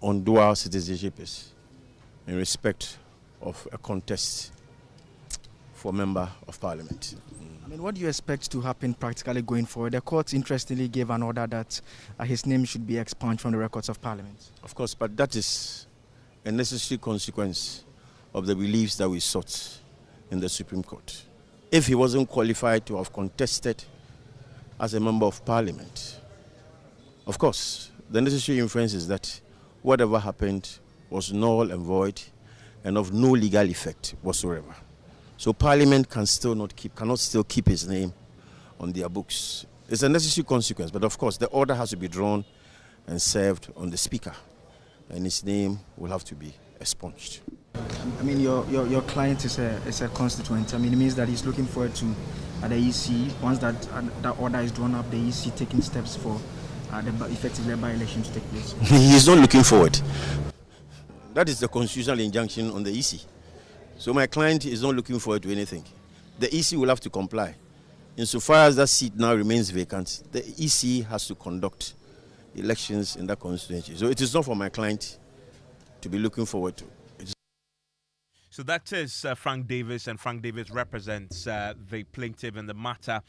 on dual citizenship is in respect of a contest for Member of Parliament. I mean, what do you expect to happen practically going forward? The court interestingly gave an order that his name should be expunged from the records of Parliament. Of course, but that is a necessary consequence of the reliefs that we sought in the Supreme Court. If he wasn't qualified to have contested as a Member of Parliament, of course, the necessary inference is that whatever happened was null and void and of no legal effect whatsoever. So Parliament cannot still keep his name on their books. It's a necessary consequence, but of course the order has to be drawn and served on the Speaker, and his name will have to be expunged. I mean, your client is a constituent. I mean, it means that he's looking forward to the EC, once that order is drawn up, the EC taking steps for the effective by-election to take place. He is not looking forward. That is the constitutional injunction on the EC. So my client is not looking forward to anything. The EC will have to comply. Insofar as that seat now remains vacant, the EC has to conduct elections in that constituency. So it is not for my client to be looking forward to. So that is Frank Davis, and Frank Davis represents the plaintiff in the matter.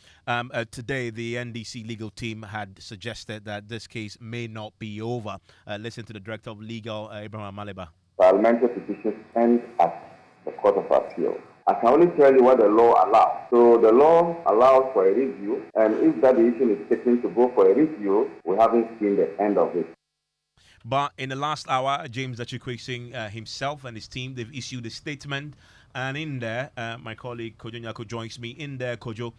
Today, the NDC legal team had suggested that this case may not be over. Listen to the Director of Legal, Abraham Maleba. Parliamentary petitions end at the Court of Appeal. I can only tell you what the law allows. So the law allows for a review, and if that decision is taken to go for a review, we haven't seen the end of it. But in the last hour, James Achukwueze himself and his team, they've issued a statement. And in there, my colleague Kojo Nyako joins me. In there, Kojo,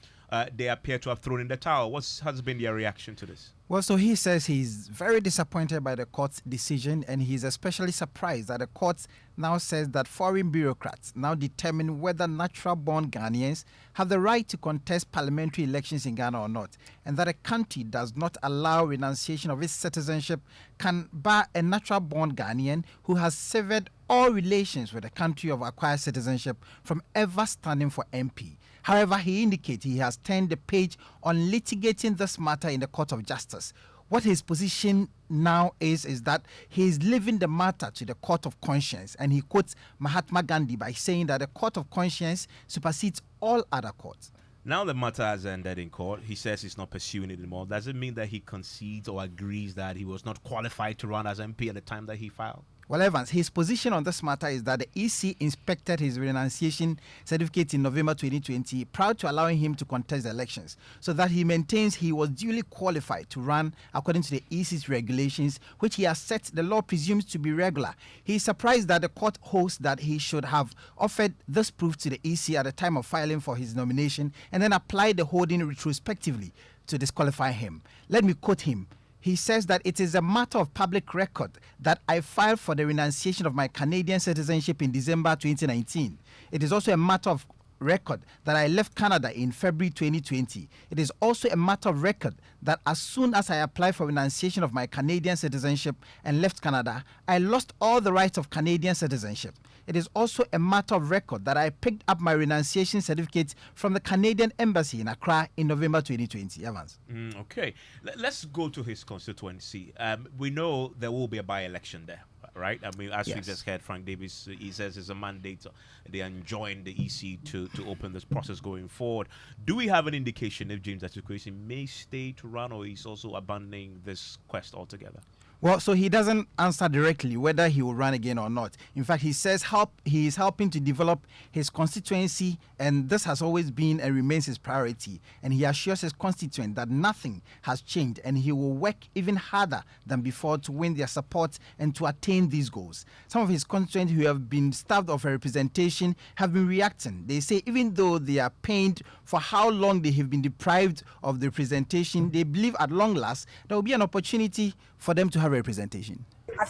they appear to have thrown in the towel. What has been their reaction to this? Well, so he says he's very disappointed by the court's decision, and he's especially surprised that the court now says that foreign bureaucrats now determine whether natural-born Ghanaians have the right to contest parliamentary elections in Ghana or not, and that a country does not allow renunciation of its citizenship can bar a natural-born Ghanaian who has severed all relations with the country of acquired citizenship from ever standing for MP. However, he indicates he has turned the page on litigating this matter in the Court of Justice. What his position now is that he is leaving the matter to the Court of Conscience, and he quotes Mahatma Gandhi by saying that the Court of Conscience supersedes all other courts. Now the matter has ended in court. He says he's not pursuing it anymore. Does it mean that he concedes or agrees that he was not qualified to run as MP at the time that he filed? Well, Evans, his position on this matter is that the EC inspected his renunciation certificate in November 2020 prior to allowing him to contest the elections, so that he maintains he was duly qualified to run according to the EC's regulations, which he has said the law presumes to be regular. He is surprised that the court holds that he should have offered this proof to the EC at the time of filing for his nomination and then applied the holding retrospectively to disqualify him. Let me quote him. He says that it is a matter of public record that I filed for the renunciation of my Canadian citizenship in December 2019. It is also a matter of record that I left Canada in February 2020. It is also a matter of record that as soon as I applied for renunciation of my Canadian citizenship and left Canada, I lost all the rights of Canadian citizenship. It is also a matter of record that I picked up my renunciation certificate from the Canadian Embassy in Accra in November 2020. Evans. Okay. Let's go to his constituency. We know there will be a by-election there, right? I mean, as we just heard, Frank Davis, he says it's a mandate. They are enjoying the EC to open this process going forward. Do we have an indication if James Achukwueze may stay to run, or he's also abandoning this quest altogether? Well, so he doesn't answer directly whether he will run again or not. In fact, he says he is helping to develop his constituency, and this has always been and remains his priority. And he assures his constituents that nothing has changed, and he will work even harder than before to win their support and to attain these goals. Some of his constituents who have been starved of a representation have been reacting. They say even though they are pained for how long they have been deprived of the representation, they believe at long last there will be an opportunity for them to have representation. Because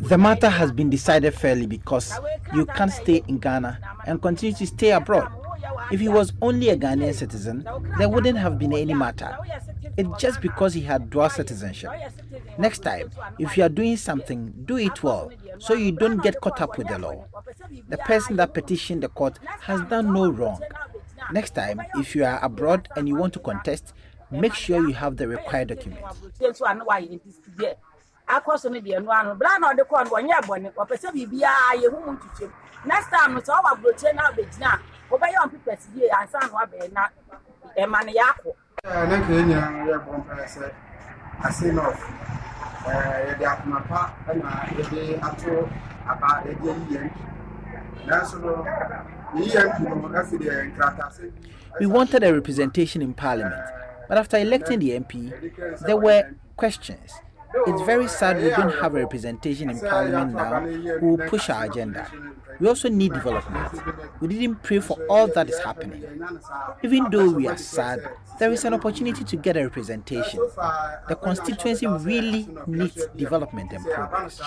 the matter has been decided fairly because you can't stay in Ghana and continue to stay abroad. If he was only a Ghanaian citizen, there wouldn't have been any matter. It's just because he had dual citizenship. Next time, if you are doing something, do it well. so you don't get caught up with the law. The person that petitioned the court has done no wrong. Next time, if you are abroad and you want to contest, make sure you have the required documents. Next time, so our brochure now be now. Obey on people here and son will be not a man yako. I say no. The Apmapa and the Ato about a year. We wanted a representation in Parliament, but after electing the MP, there were questions. It's very sad we don't have a representation in Parliament now who will push our agenda. We also need development. We didn't pray for all that is happening. Even though we are sad, there is an opportunity to get a representation. The constituency really needs development and progress.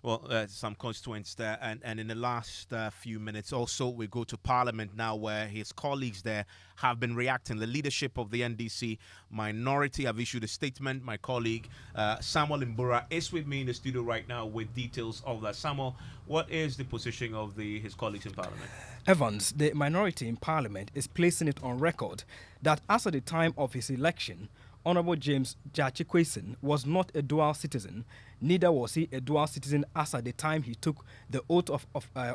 Well, some constituents there, and in the last few minutes also, we go to Parliament now where his colleagues there have been reacting. The leadership of the NDC minority have issued a statement. My colleague Samuel Mbura is with me in the studio right now with details of that. Samuel, what is the position of his colleagues in Parliament? Evans, the minority in Parliament is placing it on record that as at the time of his election, Honorable James Jachikwesin was not a dual citizen, neither was he a dual citizen as at the time he took the oath of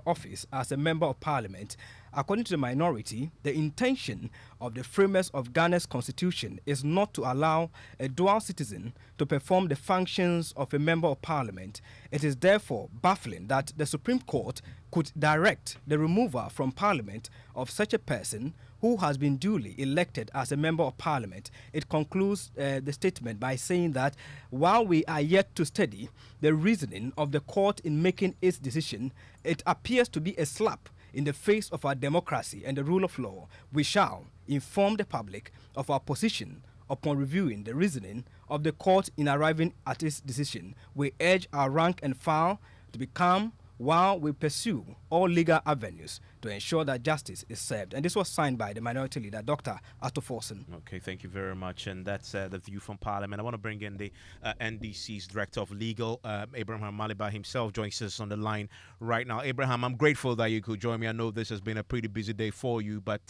office as a member of Parliament. According to the minority, the intention of the framers of Ghana's constitution is not to allow a dual citizen to perform the functions of a member of Parliament. It is therefore baffling that the Supreme Court could direct the removal from Parliament of such a person who has been duly elected as a member of Parliament. It concludes the statement by saying that while we are yet to study the reasoning of the court in making its decision, it appears to be a slap in the face of our democracy and the rule of law. We shall inform the public of our position upon reviewing the reasoning of the court in arriving at its decision. We urge our rank and file to be calm while we pursue all legal avenues to ensure that justice is served. And this was signed by the minority leader, Dr. Atto Forson. Okay, thank you very much. And that's the view from Parliament. I want to bring in the NDC's Director of Legal, Abraham Maliba himself, joins us on the line right now. Abraham, I'm grateful that you could join me. I know this has been a pretty busy day for you, but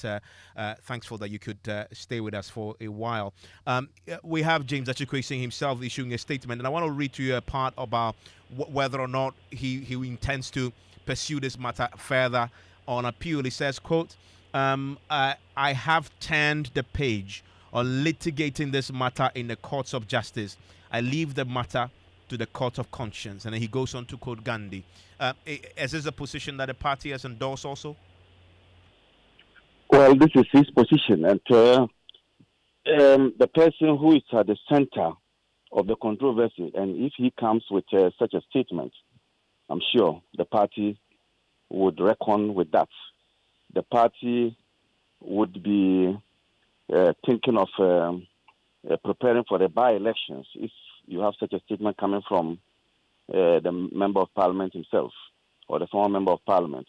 thankful that you could stay with us for a while. We have James Achikwesi himself issuing a statement, and I want to read to you a part about whether or not he intends to pursue this matter further on appeal. He says, quote, I have turned the page on litigating this matter in the courts of justice. I leave the matter to the court of conscience. And then he goes on to quote Gandhi. Is this a position that the party has endorsed also? Well, this is his position. And the person who is at the center of the controversy, and if he comes with such a statement, I'm sure the party would reckon with that. The party would be thinking of preparing for the by-elections if you have such a statement coming from the Member of Parliament himself or the former Member of Parliament.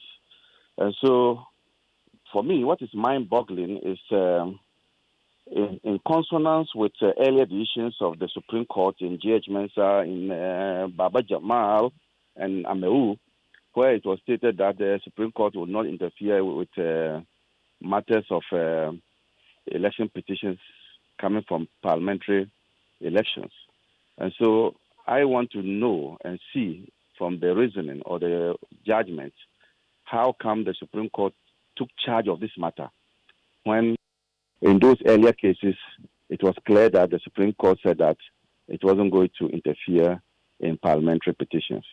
And so, for me, what is mind-boggling is in consonance with earlier decisions of the Supreme Court in G.H. Mensah, in Baba Jamal and Apawu, where it was stated that the Supreme Court would not interfere with matters of election petitions coming from parliamentary elections. And so I want to know and see from the reasoning or the judgment, how come the Supreme Court took charge of this matter when in those earlier cases it was clear that the Supreme Court said that it wasn't going to interfere in parliamentary petitions.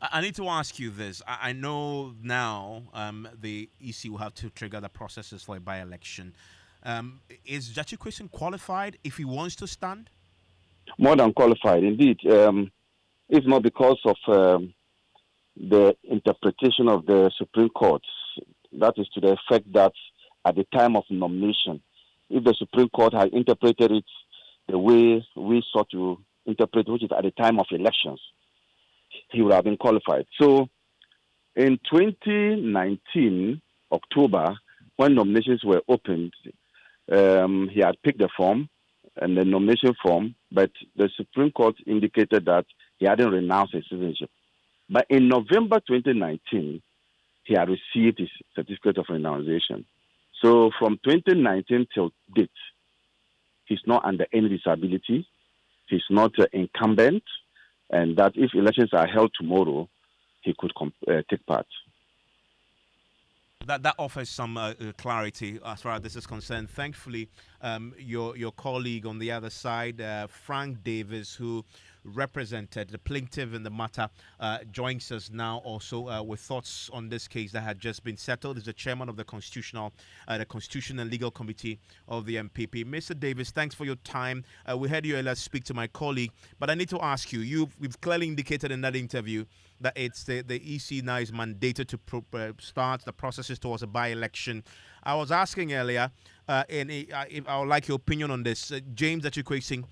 I need to ask you this. I know now the EC will have to trigger the processes for a by-election. Is Jachikwesin qualified if he wants to stand? More than qualified, indeed. If not because of the interpretation of the Supreme Court, that is to the effect that at the time of nomination, if the Supreme Court had interpreted it the way we sought to interpret, which is at the time of elections, he would have been qualified. So in 2019, October, when nominations were opened, he had picked the form and the nomination form, but the Supreme Court indicated that he hadn't renounced his citizenship. But in November 2019, he had received his certificate of renunciation. So from 2019 till date, he's not under any disability, he's not incumbent, and that if elections are held tomorrow, he could take part. That offers some clarity as far as this is concerned. Thankfully, your colleague on the other side, Frank Davis, who represented the plaintiff in the matter, joins us now also with thoughts on this case that had just been settled. He's the chairman of the Constitution and Legal Committee of the MPP. Mr. Davis, thanks for your time. We heard you earlier speak to my colleague, but I need to ask you, we've clearly indicated in that interview that it's the EC now is mandated to start the processes towards a by-election. I was asking earlier, and I would like your opinion on this. James Achikwesi,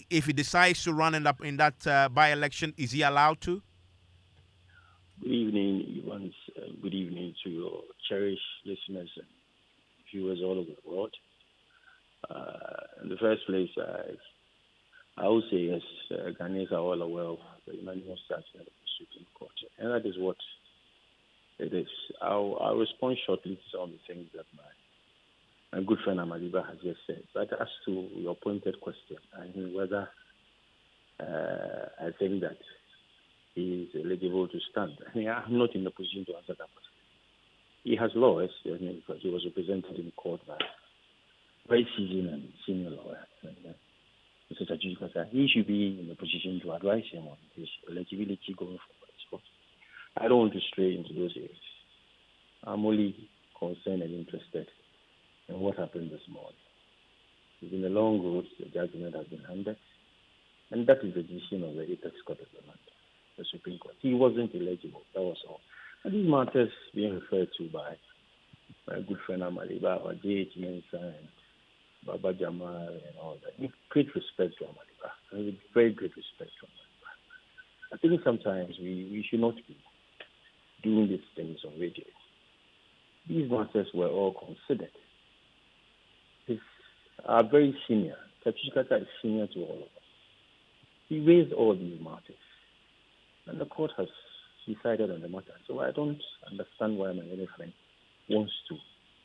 if he decides to run in that by-election, is he allowed to? Good evening, Evans. Good evening to your cherished listeners and viewers all over the world. In the first place, I would say yes, Ghanaians are all aware of the unanimous judgment of the Supreme Court, and that is what it is. I'll respond shortly to some of the things that my good friend Amaliba has just said. But as to your pointed question, I mean whether I think that he is eligible to stand. I mean, I'm not in the position to answer that question. He has lawyers, I mean, because he was represented in court by a very seasoned and senior lawyer. He should be in a position to advise him on his eligibility going forward. So I don't want to stray into those areas. I'm only concerned and interested in what happened this morning. It's been a long road. The judgment has been handed, and that is the decision of the Apex Court of the land, the Supreme Court. He wasn't eligible. That was all. And these matters being referred to by my good friend Amaliba, or J.H. Mensah, and Baba Jamal and all that. With great respect to Amaliba. With very great respect to Amaliba. I think sometimes we should not be doing these things on radio. These matters were all considered. These are very senior. Kachikata is senior to all of us. He raised all these matters. And the court has decided on the matter. So I don't understand why my other friend wants to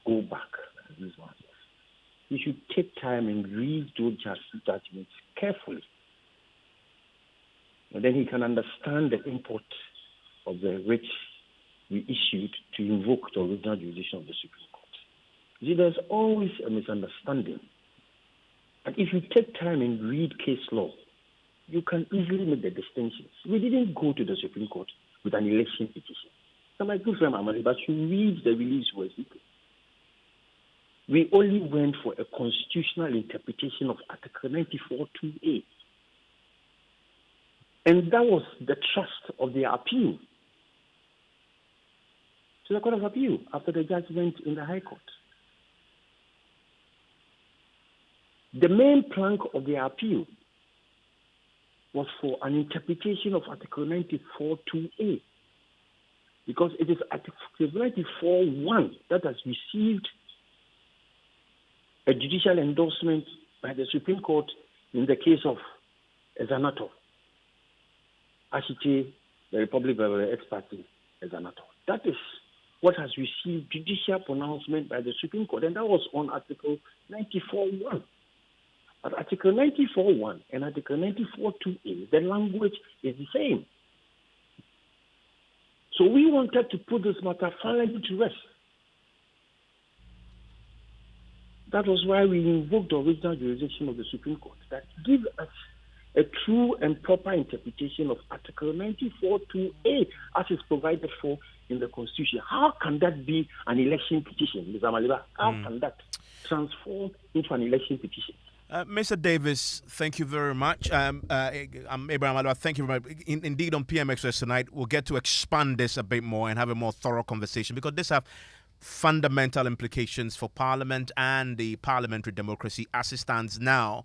go back on these matters. You should take time and read those judgments carefully. And then he can understand the import of the writ we issued to invoke the original jurisdiction of the Supreme Court. You see, there's always a misunderstanding. And if you take time and read case law, you can easily make the distinctions. We didn't go to the Supreme Court with an election petition. So my good friend Amali, but you read the release was equal. We only went for a constitutional interpretation of Article 94(2)(a). And that was the trust of the appeal to the Court of Appeal after the judgment in the High Court. The main plank of the appeal was for an interpretation of Article 94(2)(a), because it is Article 94(1) that has received a judicial endorsement by the Supreme Court in the case of Ezanato, Ashite, the Republic of the ex-party Ezanato. That is what has received judicial pronouncement by the Supreme Court, and that was on Article 94(1). But Article 94(1) and Article 94(2)(a), the language is the same. So we wanted to put this matter finally to rest. That was why we invoked the original jurisdiction of the Supreme Court that gives us a true and proper interpretation of Article 94(2)(a) as is provided for in the Constitution. How can that be an election petition, Ms. Amaliba? How can that transform into an election petition? Mr. Davis, thank you very much. I'm Abraham Alwa. Thank you very much. Indeed, on PM Express tonight, we'll get to expand this a bit more and have a more thorough conversation, because this have fundamental implications for Parliament and the parliamentary democracy as it stands now.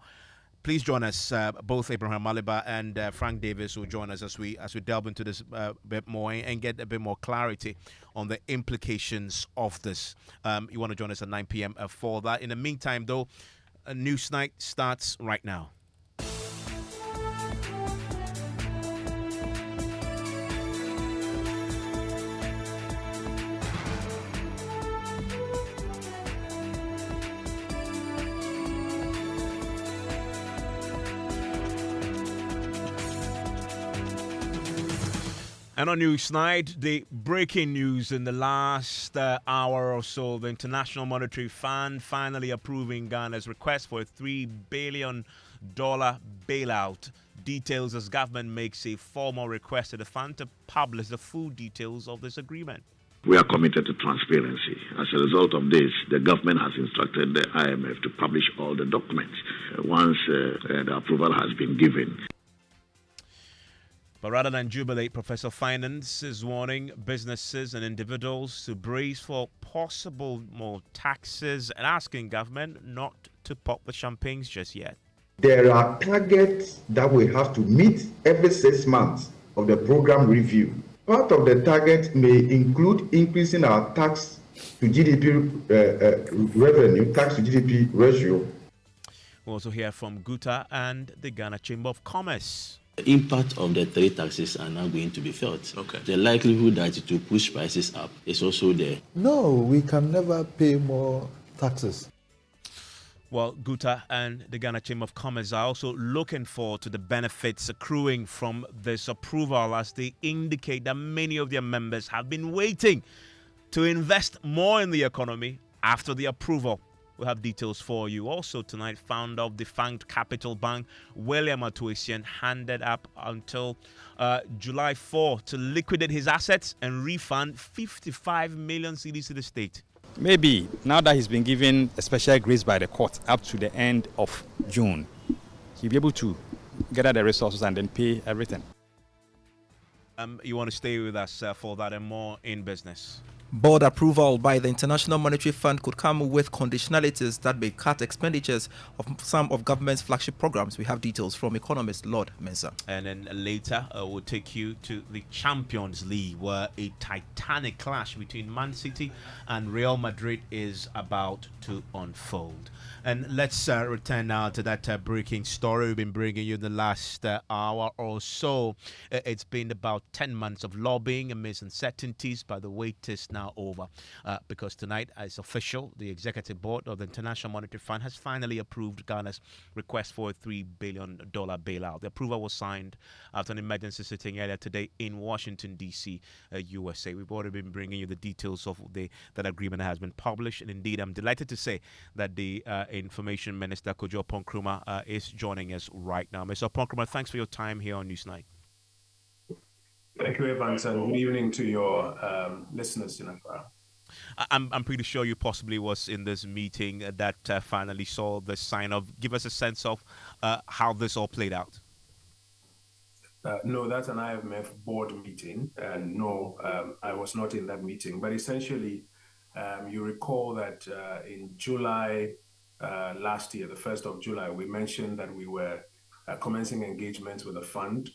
Please join us. Both Abraham Maliba and Frank Davis will join us as we delve into this a bit more and get a bit more clarity on the implications of this. You want to join us at 9 p.m. For that. In the meantime, though, a news night starts right now. And on Newsnight, the breaking news in the last hour or so, the International Monetary Fund finally approving Ghana's request for a $3 billion bailout. Details as government makes a formal request to the fund to publish the full details of this agreement. We are committed to transparency. As a result of this, the government has instructed the IMF to publish all the documents once the approval has been given. But rather than jubilate, Professor Finance is warning businesses and individuals to brace for possible more taxes and asking government not to pop the champagnes just yet. There are targets that we have to meet every 6 months of the program review. Part of the target may include increasing our tax to GDP revenue, tax to GDP ratio. We'll also hear from Guta and the Ghana Chamber of Commerce. The impact of the 3 taxes are now going to be felt. Okay. The likelihood that it will push prices up is also there. No, we can never pay more taxes. Well, Guta and the Ghana Chamber of Commerce are also looking forward to the benefits accruing from this approval, as they indicate that many of their members have been waiting to invest more in the economy after the approval. We'll have details for you. Also tonight, founder of defunct Capital Bank, William Atuesian, handed up until July 4 to liquidate his assets and refund 55 million cedis to the state. Maybe now that he's been given a special grace by the court up to the end of June, he'll be able to gather the resources and then pay everything. You want to stay with us for that and more in business. Board approval by the International Monetary Fund could come with conditionalities that may cut expenditures of some of government's flagship programs. We have details from economist Lord Mensah. And then later, we'll take you to the Champions League, where a titanic clash between Man City and Real Madrid is about to unfold. And let's return now to that breaking story we've been bringing you in the last hour or so. It's been about 10 months of lobbying amidst uncertainties, but the wait is now over because tonight, it's official. The Executive Board of the International Monetary Fund has finally approved Ghana's request for a $3 billion bailout. The approval was signed after an emergency sitting earlier today in Washington, D.C., USA. We've already been bringing you the details of that agreement that has been published. And indeed, I'm delighted to say that the Information Minister Kojo Ponkruma is joining us right now. Mr. Ponkruma, thanks for your time here on Newsnight. Thank you, Evans, and good evening to your listeners in Accra. I'm pretty sure you possibly was in this meeting that finally saw the sign of. Give us a sense of how this all played out. No, that's an IMF board meeting, and no, I was not in that meeting. But essentially, you recall that in July last year, the 1st of July, we mentioned that we were commencing engagements with the fund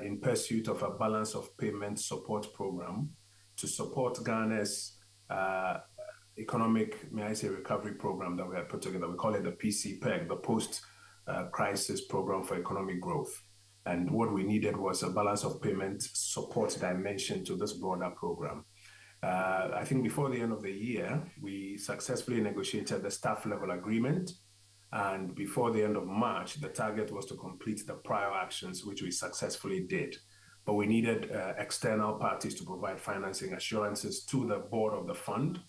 in pursuit of a balance of payment support program to support Ghana's economic, may I say, recovery program that we had put together. We call it the PCPEG, the Post-Crisis Program for Economic Growth. And what we needed was a balance of payment support dimension to this broader program. I think before the end of the year, we successfully negotiated the staff level agreement. And before the end of March, the target was to complete the prior actions, which we successfully did. But we needed external parties to provide financing assurances to the board of the fund,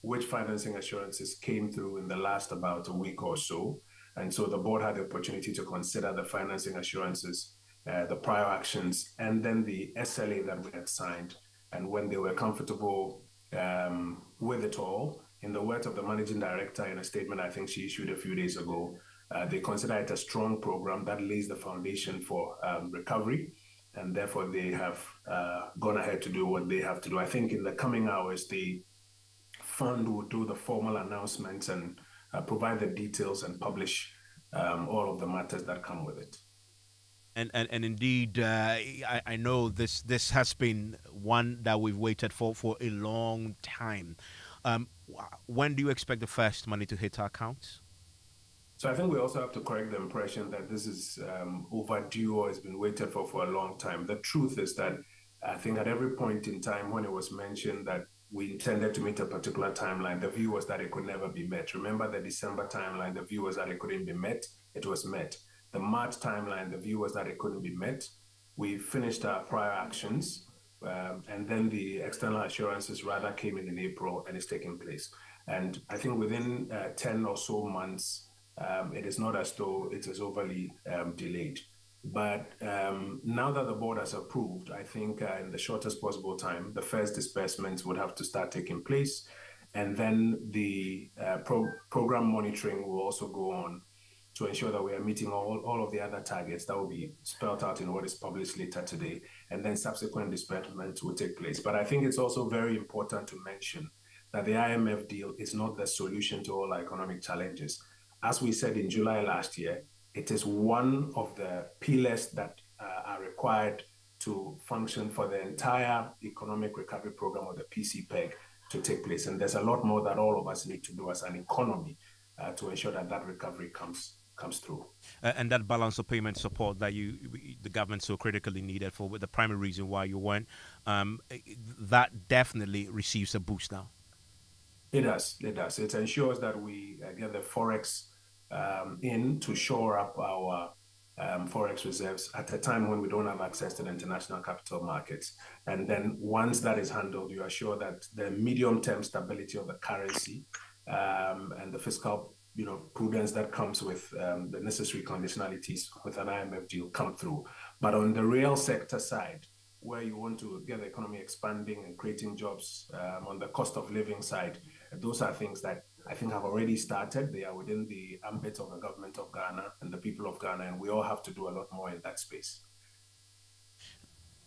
which financing assurances came through in the last about a week or so. And so the board had the opportunity to consider the financing assurances, the prior actions, and then the SLA that we had signed. And when they were comfortable with it all, in the words of the managing director in a statement I think she issued a few days ago, they consider it a strong program that lays the foundation for recovery, and therefore they have gone ahead to do what they have to do. I think in the coming hours, the fund will do the formal announcements and provide the details and publish all of the matters that come with it. And indeed, I know this has been one that we've waited for a long time. When do you expect the first money to hit our accounts? So I think we also have to correct the impression that this is overdue or has been waited for a long time. The truth is that I think at every point in time when it was mentioned that we intended to meet a particular timeline, the view was that it could never be met. Remember the December timeline, the view was that it couldn't be met. It was met. The March timeline, the view was that it couldn't be met. We finished our prior actions, and then the external assurances rather came in April and is taking place. And I think within 10 or so months, it is not as though it is overly delayed. But now that the board has approved, I think in the shortest possible time, the first disbursements would have to start taking place. And then the program monitoring will also go on to ensure that we are meeting all of the other targets that will be spelled out in what is published later today. And then subsequent disbursements will take place. But I think it's also very important to mention that the IMF deal is not the solution to all our economic challenges. As we said in July last year, it is one of the pillars that are required to function for the entire economic recovery program or the PC PEG to take place. And there's a lot more that all of us need to do as an economy to ensure that that recovery comes through. And that balance of payment support that the government so critically needed for the primary reason why you went, that definitely receives a boost now. It does. It ensures that we get the Forex in to shore up our Forex reserves at a time when we don't have access to the international capital markets. And then once that is handled, you are sure that the medium-term stability of the currency and the fiscal prudence that comes with the necessary conditionalities with an IMF deal come through. But on the real sector side, where you want to get the economy expanding and creating jobs on the cost of living side, those are things that I think have already started. They are within the ambit of the government of Ghana and the people of Ghana, and we all have to do a lot more in that space.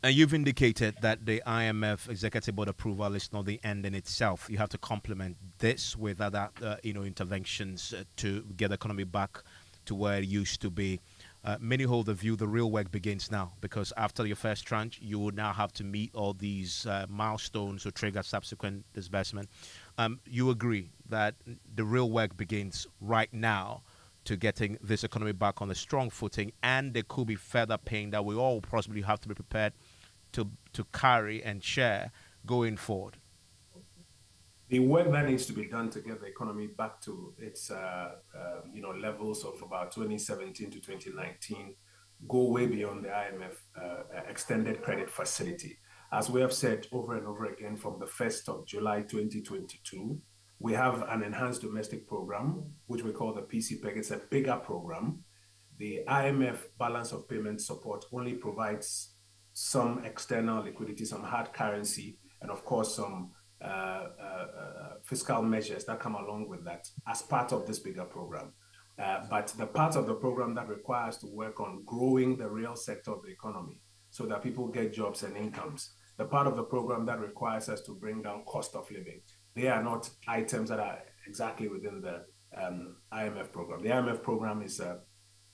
And you've indicated that the IMF executive board approval is not the end in itself. You have to complement this with other, interventions to get the economy back to where it used to be. Many hold the view the real work begins now, because after your first tranche, you will now have to meet all these milestones to trigger subsequent disbursement. You agree that the real work begins right now to getting this economy back on a strong footing, and there could be further pain that we all possibly have to be prepared to carry and share going forward? The work that needs to be done to get the economy back to its levels of about 2017 to 2019 go way beyond the IMF extended credit facility. As we have said over and over again, from the 1st of July 2022, we have an enhanced domestic program, which we call the PC PEG. It's a bigger program. The IMF balance of payment support only provides some external liquidity, some hard currency, and of course some fiscal measures that come along with that as part of this bigger program. But the part of the program that requires to work on growing the real sector of the economy so that people get jobs and incomes, the part of the program that requires us to bring down cost of living, they are not items that are exactly within the IMF program. The IMF program is a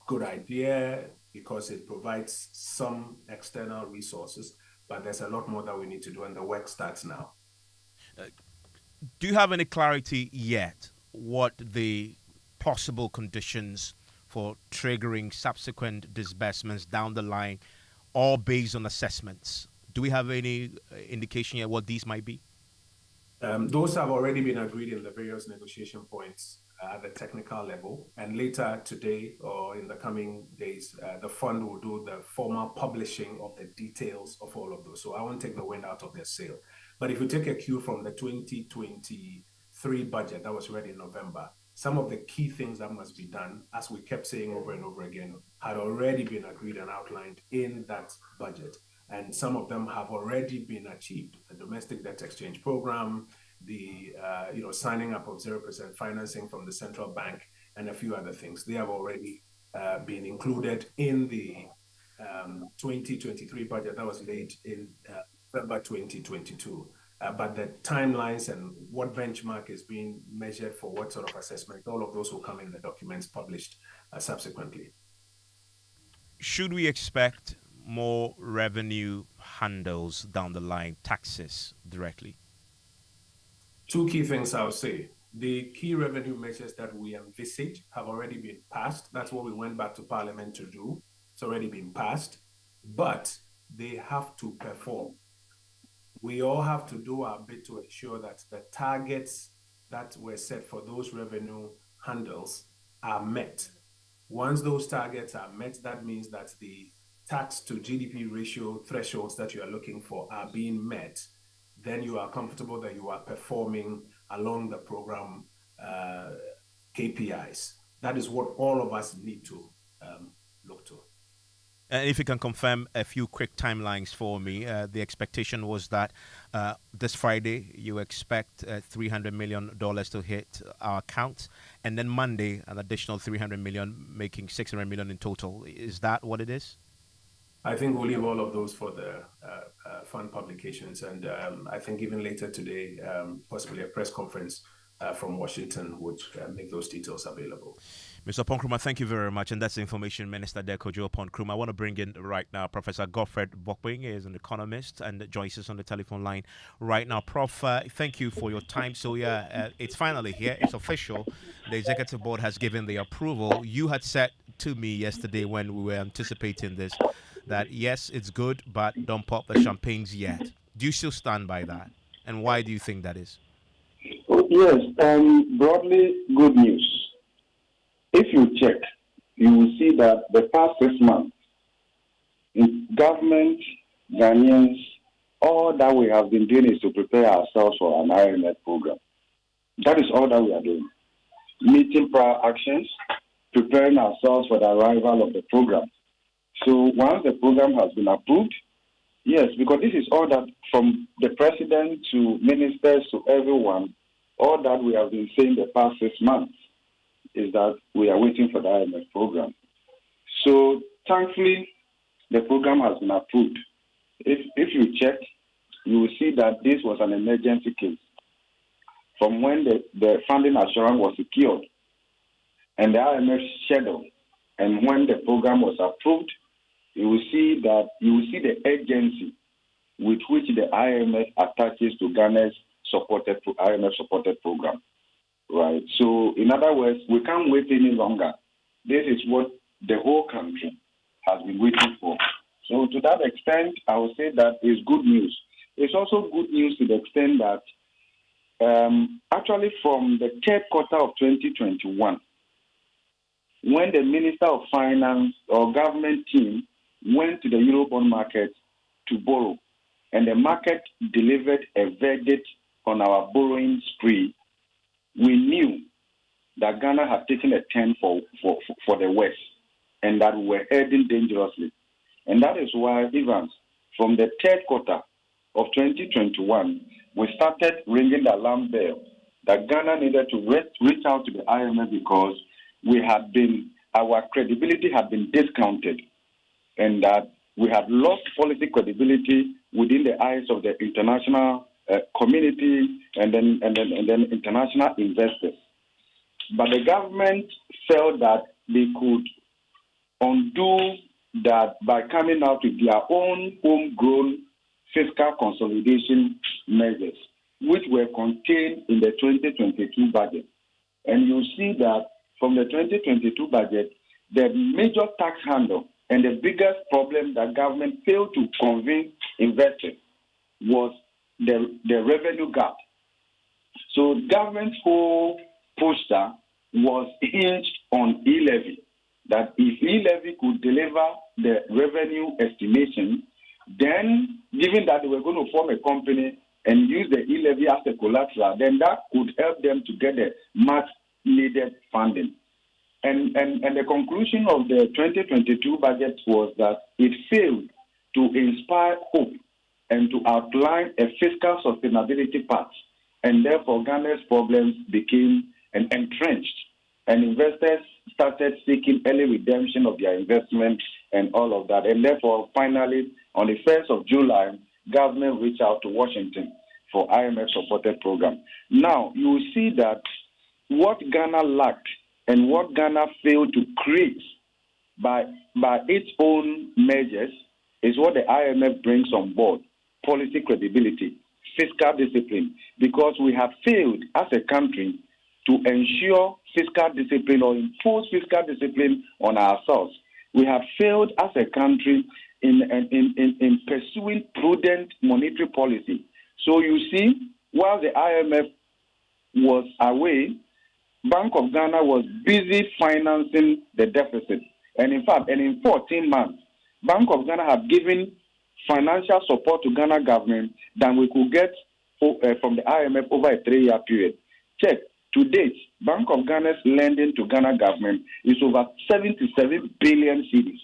good idea because it provides some external resources, but there's a lot more that we need to do, and the work starts now. Do you have any clarity yet what the possible conditions for triggering subsequent disbursements down the line, all based on assessments? Do we have any indication yet what these might be? Those have already been agreed in the various negotiation points at the technical level, and later today or in the coming days, the fund will do the formal publishing of the details of all of those. So I won't take the wind out of their sail. But if you take a cue from the 2023 budget that was read in November, some of the key things that must be done, as we kept saying over and over again, had already been agreed and outlined in that budget. And some of them have already been achieved. The domestic debt exchange program, the signing up of 0% financing from the central bank, and a few other things. They have already been included in the 2023 budget that was laid in November 2022. but the timelines and what benchmark is being measured for what sort of assessment, all of those will come in the documents published subsequently. Should we expect more revenue handles down the line, taxes directly? Two key things I'll say. The key revenue measures that we envisage have already been passed. That's what we went back to Parliament to do. It's already been passed, but they have to perform. We all have to do our bit to ensure that the targets that were set for those revenue handles are met. Once those targets are met, that means that the tax to GDP ratio thresholds that you are looking for are being met. Then you are comfortable that you are performing along the program KPIs. That is what all of us need to look to. And if you can confirm a few quick timelines for me, the expectation was that this Friday you expect $300 million to hit our accounts, and then Monday an additional $300 million, making $600 million in total. Is that what it is? I think we'll leave all of those for the fund publications, and I think even later today, possibly a press conference from Washington would make those details available. Mr. Ponkruma, thank you very much. And that's Information Minister Kojo Ponkruma. I want to bring in right now Professor Godfred Bokping. He is an economist and joins us on the telephone line right now. Prof, thank you for your time. So, it's finally here. It's official. The Executive Board has given the approval. You had said to me yesterday when we were anticipating this that, yes, it's good, but don't pop the champagnes yet. Do you still stand by that? And why do you think that is? Oh, yes, broadly good news. If you check, you will see that the past 6 months, government, Ghanaians, all that we have been doing is to prepare ourselves for an IMF program. That is all that we are doing. Meeting prior actions, preparing ourselves for the arrival of the program. So once the program has been approved, yes, because this is all that from the president to ministers to everyone, all that we have been saying the past 6 months is that we are waiting for the IMF program. So thankfully, the program has been approved. If you check, you will see that this was an emergency case. From when the funding assurance was secured and the IMF schedule, and when the program was approved, you will see the urgency with which the IMF attaches to Ghana's IMF supported program. Right. So, in other words, we can't wait any longer. This is what the whole country has been waiting for. So, to that extent, I would say that is good news. It's also good news to the extent that actually from the third quarter of 2021, when the Minister of Finance or government team went to the Eurobond market to borrow, and the market delivered a verdict on our borrowing spree, we knew that Ghana had taken a turn for the West and that we were heading dangerously. And that is why, Evans, from the third quarter of 2021, we started ringing the alarm bell that Ghana needed to reach out to the IMF because our credibility had been discounted and that we had lost policy credibility within the eyes of the international community and then international investors. But the government felt that they could undo that by coming out with their own homegrown fiscal consolidation measures, which were contained in the 2022 budget. And you see that from the 2022 budget, the major tax handle and the biggest problem that government failed to convince investors was the revenue gap. So government's whole poster was hinged on e-levy, that if e-levy could deliver the revenue estimation, then given that they were going to form a company and use the e-levy as a collateral, then that could help them to get the much needed funding. And the conclusion of the 2022 budget was that it failed to inspire hope and to outline a fiscal sustainability path. And therefore, Ghana's problems became entrenched. And investors started seeking early redemption of their investment and all of that. And therefore, finally, on the 1st of July, government reached out to Washington for IMF-supported program. Now, you will see that what Ghana lacked and what Ghana failed to create by its own measures is what the IMF brings on board: policy credibility, fiscal discipline, because we have failed as a country to ensure fiscal discipline or impose fiscal discipline on ourselves. We have failed as a country in pursuing prudent monetary policy. So you see, while the IMF was away, Bank of Ghana was busy financing the deficit. And in fact, in 14 months, Bank of Ghana have given financial support to Ghana government than we could get from the IMF over a 3-year period. Check, to date, Bank of Ghana's lending to Ghana government is over 77 billion cedis.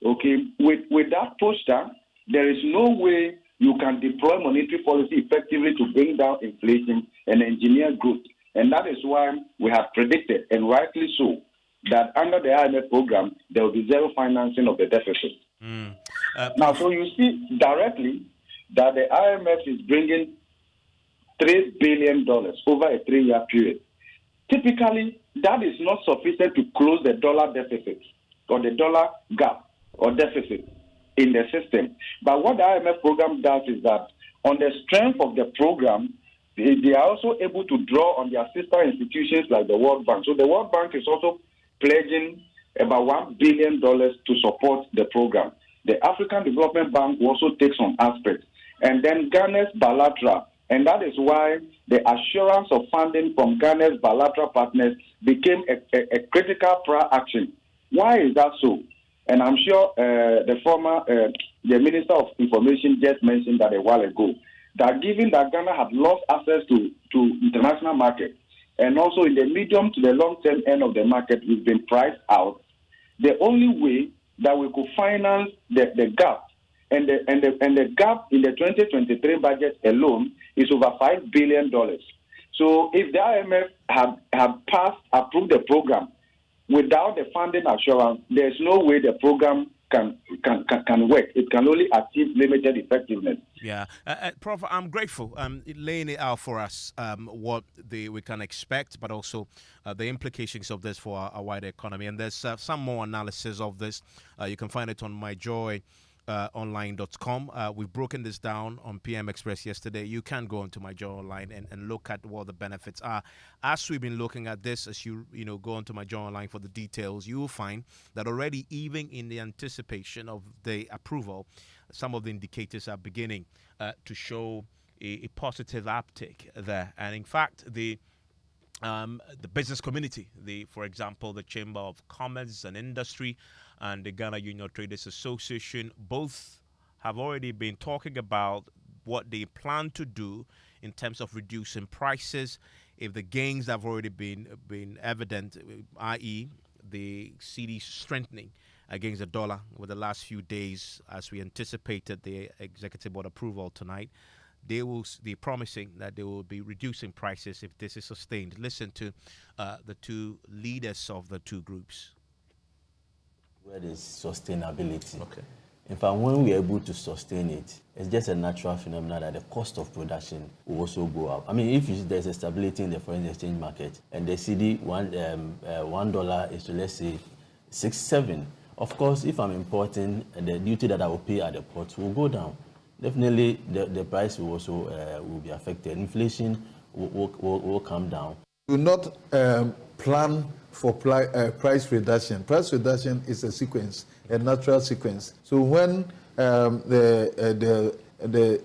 Okay, with that posture, there is no way you can deploy monetary policy effectively to bring down inflation and engineer growth. And that is why we have predicted, and rightly so, that under the IMF program, there will be zero financing of the deficit. Now, so you see directly that the IMF is bringing $3 billion over a 3-year period. Typically, that is not sufficient to close the dollar deficit or the dollar gap or deficit in the system. But what the IMF program does is that on the strength of the program, they are also able to draw on their sister institutions like the World Bank. So the World Bank is also pledging about $1 billion to support the program. The African Development Bank also takes some aspects. And then Ghana's bilateral. And that is why the assurance of funding from Ghana's bilateral partners became a critical prior action. Why is that so? And I'm sure the Minister of Information just mentioned that a while ago, that given that Ghana had lost access to international markets, and also in the medium to the long-term end of the market, we've been priced out, the only way that we could finance the gap, and the gap in the 2023 budget alone is over $5 billion. So if the IMF have approved the program without the funding assurance, there's no way the program can work. It can only achieve limited effectiveness. Yeah, Prof, I'm grateful laying it out for us what we can expect, but also the implications of this for our wider economy. And there's some more analysis of this. You can find it on myjoyonline.com. We've broken this down on PM Express yesterday. You can go onto My Joy Online and look at what the benefits are. As we've been looking at this, as you go onto My Joy Online for the details, you will find that already, even in the anticipation of the approval, some of the indicators are beginning to show a positive uptick there. And in fact, the business community, for example, the Chamber of Commerce and Industry and the Ghana Union Traders Association, both have already been talking about what they plan to do in terms of reducing prices if the gains have already been evident, i.e. the cedi strengthening against the dollar over the last few days, as we anticipated the executive board approval tonight. They're promising that they will be reducing prices if this is sustained. Listen to the two leaders of the two groups. Where there's sustainability. Okay. In fact, when we're able to sustain it, it's just a natural phenomenon that the cost of production will also go up. I mean, if there's a stability in the foreign exchange market and the cedi $1 is to, let's say, 6.7. Of course, if I'm importing, the duty that I will pay at the port will go down. Definitely, the price will also will be affected. Inflation will come down. Do not plan for price reduction. Price reduction is a sequence, a natural sequence. So when the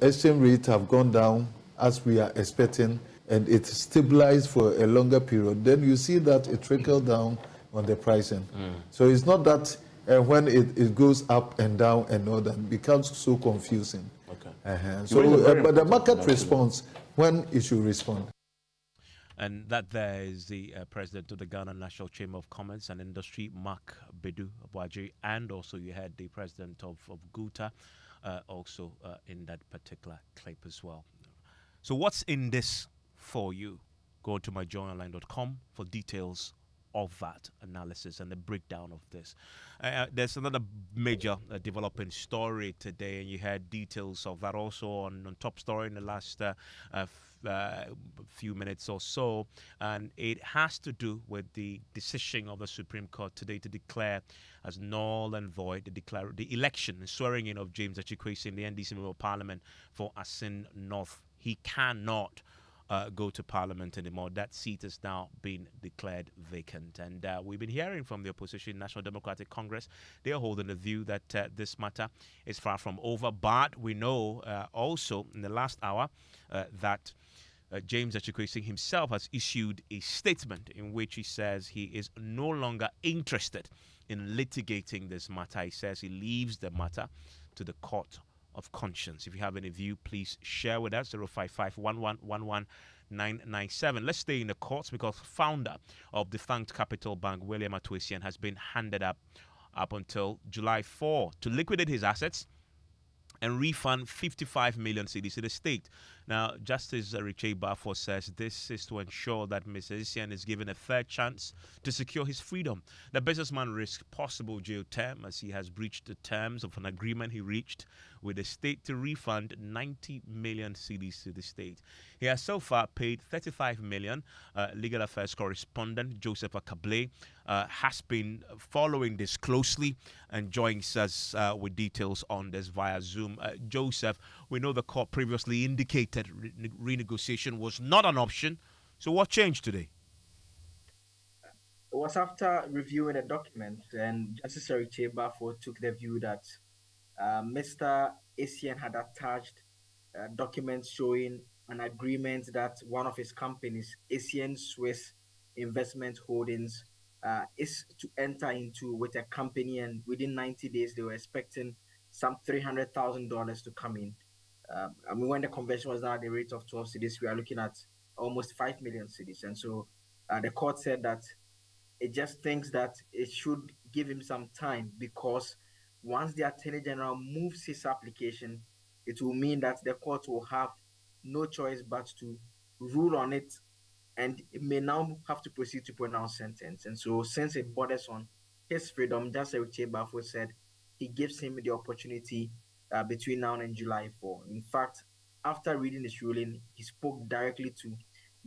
exchange rate have gone down as we are expecting, and it stabilized for a longer period, then you see that it trickle down on the pricing. So it's not that when it goes up and down and all that, it becomes so confusing. Okay. So, but the market responds when it should respond. And that there is the president of the Ghana National Chamber of Commerce and Industry, Mark Bedu Abuaji, and also you had the president of GUTA also in that particular clip as well. So what's in this for you? Go to myjoyonline.com for details of that analysis and the breakdown of this. There's another major developing story today, and you had details of that also on Top Story in the last few minutes or so, and it has to do with the decision of the Supreme Court today to declare as null and void the election and swearing in of James Achikwesi in the NDC Member of Parliament for Asin North. He cannot go to Parliament anymore. That seat has now been declared vacant. And we've been hearing from the opposition, National Democratic Congress. They are holding the view that this matter is far from over. But we know also in the last hour that James Achikwesi himself has issued a statement in which he says he is no longer interested in litigating this matter. He says he leaves the matter to the court of conscience. If you have any view, please share with us. 055-1111-997. Let's stay in the courts because founder of defunct Capital Bank, William Atuesian, has been handed up until July 4 to liquidate his assets and refund 55 million cedis to the state. Now, Justice Richie Bafo says this is to ensure that Mr. Atuesian is given a fair chance to secure his freedom. The businessman risks possible jail term as he has breached the terms of an agreement he reached with the state to refund 90 million cedis to the state. He has so far paid 35 million. Legal affairs correspondent Joseph Akable has been following this closely and joins us with details on this via Zoom. Joseph, we know the court previously indicated renegotiation was not an option. So what changed today? It was after reviewing the document, and Justice Richie Bafo took the view that Mr. Atuesian had attached documents showing an agreement that one of his companies, Asian Swiss Investment Holdings, is to enter into with a company, and within 90 days they were expecting some $300,000 to come in. When the convention was now at the rate of 12 cedis, we are looking at almost 5 million cedis. And so the court said that it just thinks that it should give him some time, because once the Attorney General moves his application, it will mean that the court will have no choice but to rule on it, and it may now have to proceed to pronounce sentence. And so since it borders on his freedom, Justice Richie Bafo said he gives him the opportunity between now and July 4. In fact, after reading this ruling, he spoke directly to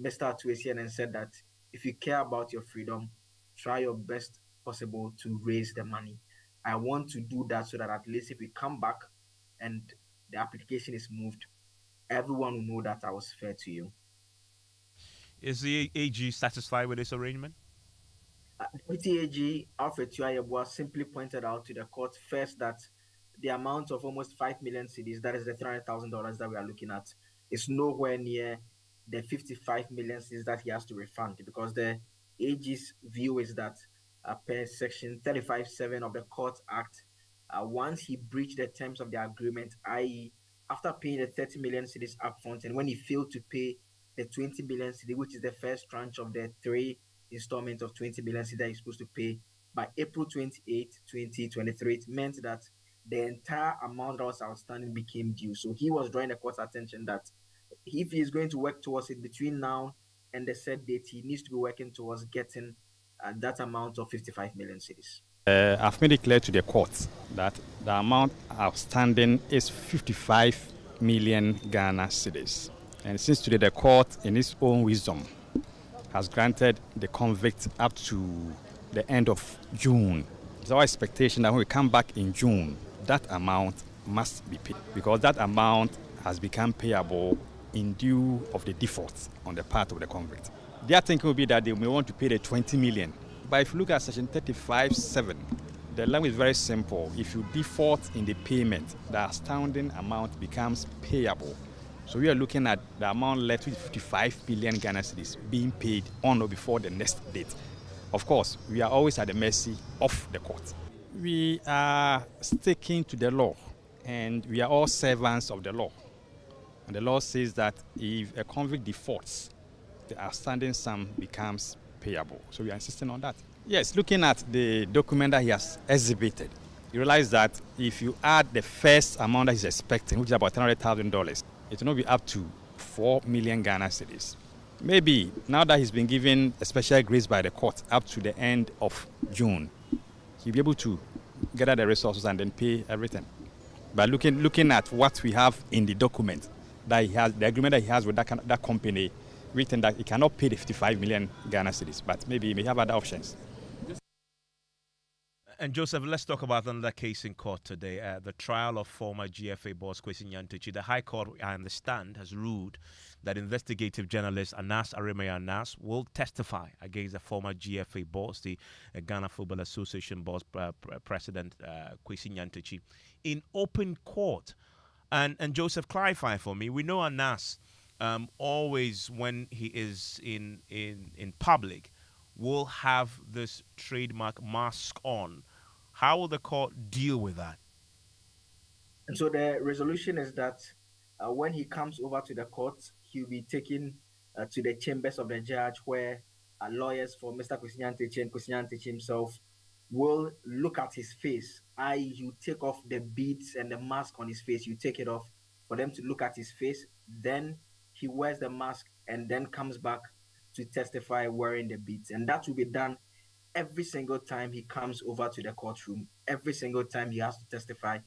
Mr. Atuesian and said that if you care about your freedom, try your best possible to raise the money. I want to do that so that at least if we come back and the application is moved, everyone will know that I was fair to you. Is the AG satisfied with this arrangement? Deputy AG Alfred Tuayebua simply pointed out to the court first that the amount of almost 5 million cedis, that is the $300,000 that we are looking at, is nowhere near the 55 million cedis that he has to refund, because the AG's view is that per section 35(7) of the Court Act, once he breached the terms of the agreement, i.e. after paying the 30 million cedis upfront, and when he failed to pay the 20 million cedis, which is the first tranche of the 3 installments of 20 million cedis that he's supposed to pay by April 28, 2023, it meant that the entire amount that was outstanding became due. So he was drawing the court's attention that if he is going to work towards it between now and the set date, he needs to be working towards getting that amount of 55 million cedis. I've made it clear to the court that the amount outstanding is 55 million Ghana cedis. And since today the court, in its own wisdom, has granted the convict up to the end of June, it's our expectation that when we come back in June, that amount must be paid, because that amount has become payable in due of the default on the part of the convict. Their thinking will be that they may want to pay the 20 million. But if you look at section 35(7), the language is very simple. If you default in the payment, the outstanding amount becomes payable. So we are looking at the amount left with 55 billion Ghana cedis being paid on or before the next date. Of course, we are always at the mercy of the court. We are sticking to the law, and we are all servants of the law. And the law says that if a convict defaults, the outstanding sum becomes payable. So we are insisting on that. Yes, looking at the document that he has exhibited, you realize that if you add the first amount that he's expecting, which is about $300,000, it will not be up to 4 million Ghana cedis. maybe now that he's been given a special grace by the court up to the end of June, he'll be able to gather the resources and then pay everything. But looking at what we have in the document that he has, the agreement that he has with that company, written that he cannot pay the 55 million Ghana cedis, but maybe he may have other options. And Joseph, let's talk about another case in court today, the trial of former GFA boss Kwesi Nyantakyi. The High Court, I understand, has ruled that investigative journalist Anas Arimaya Anas will testify against the former GFA boss, the Ghana Football Association boss, President Kwesi Nyantakyi, in open court. And Joseph, clarify for me, we know Anas always, when he is in public, will have this trademark mask on. How will the court deal with that? And so the resolution is that when he comes over to the court, he'll be taken to the chambers of the judge, where lawyers for Mr. Kwesi Nyantakyi and Kwesi Nyantakyi himself will look at his face. You take off the beads and the mask on his face. You take it off for them to look at his face. Then he wears the mask and then comes back to testify wearing the beads. And that will be done every single time he comes over to the courtroom. Every single time he has to testify,